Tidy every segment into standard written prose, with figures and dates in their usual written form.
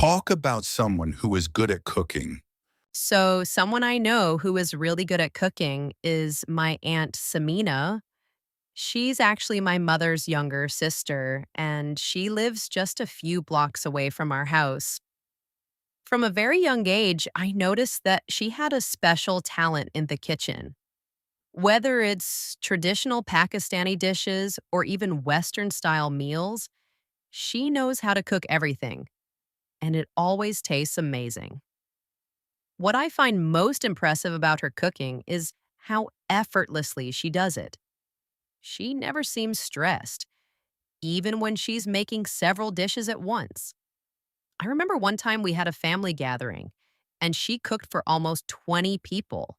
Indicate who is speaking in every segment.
Speaker 1: Talk about someone who is good at cooking.
Speaker 2: So, someone I know who is really good at cooking is my Aunt Samina. She's actually my mother's younger sister, and she lives just a few blocks away from our house. From a very young age, I noticed that she had a special talent in the kitchen. Whether it's traditional Pakistani dishes or even Western style meals, she knows how to cook everything, and it always tastes amazing. What I find most impressive about her cooking is how effortlessly she does it. She never seems stressed, even when she's making several dishes at once. I remember one time we had a family gathering, and she cooked for almost 20 people: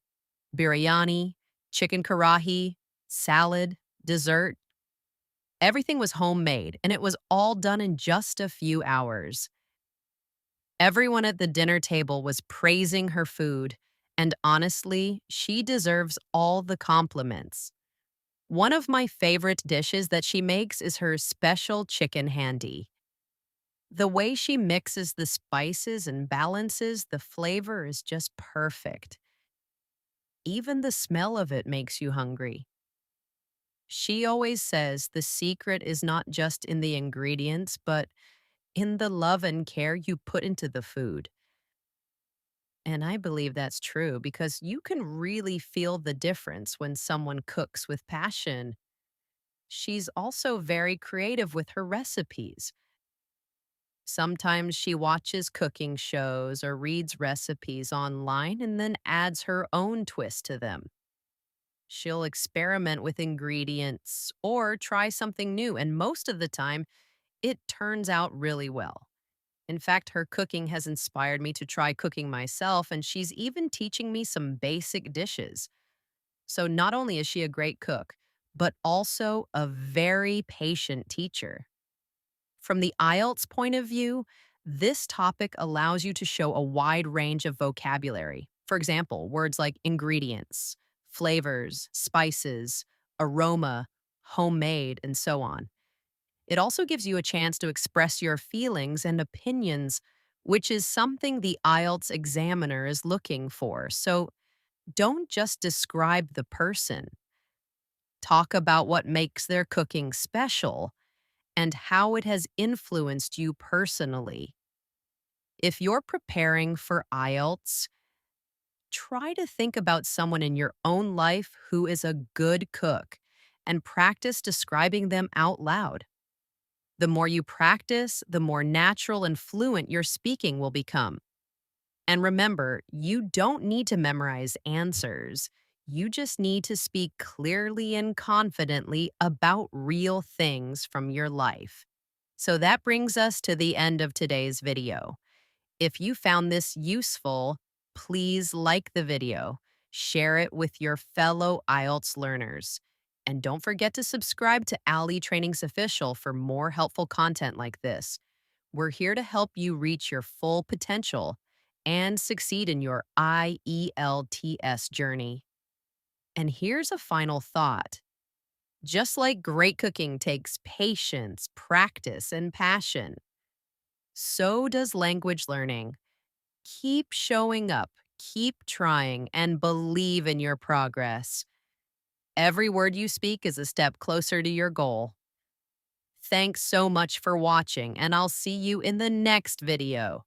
Speaker 2: biryani, chicken karahi, salad, dessert. Everything was homemade, and it was all done in just a few hours. Everyone at the dinner table was praising her food, and honestly, she deserves all the compliments. One of my favorite dishes that she makes is her special chicken handy. The way she mixes the spices and balances the flavor is just perfect. Even the smell of it makes you hungry. She always says the secret is not just in the ingredients, but in the love and care you put into the food. And I believe that's true because you can really feel the difference when someone cooks with passion. She's also very creative with her recipes. Sometimes she watches cooking shows or reads recipes online and then adds her own twist to them. She'll experiment with ingredients or try something new, and most of the time, it turns out really well. In fact, her cooking has inspired me to try cooking myself, and she's even teaching me some basic dishes. So, not only is she a great cook, but also a very patient teacher. From the IELTS point of view, this topic allows you to show a wide range of vocabulary. For example, words like ingredients, flavors, spices, aroma, homemade, and so on. It also gives you a chance to express your feelings and opinions, which is something the IELTS examiner is looking for. So don't just describe the person, talk about what makes their cooking special and how it has influenced you personally. If you're preparing for IELTS, try to think about someone in your own life who is a good cook and practice describing them out loud. The more you practice, the more natural and fluent your speaking will become. And remember, you don't need to memorize answers. You just need to speak clearly and confidently about real things from your life. So that brings us to the end of today's video. If you found this useful, please like the video, share it with your fellow IELTS learners, and don't forget to subscribe to Ali Training's Official for more helpful content like this. We're here to help you reach your full potential and succeed in your IELTS journey. And here's a final thought. Just like great cooking takes patience, practice, and passion, so does language learning. Keep showing up, keep trying, and believe in your progress. Every word you speak is a step closer to your goal. Thanks so much for watching, and I'll see you in the next video.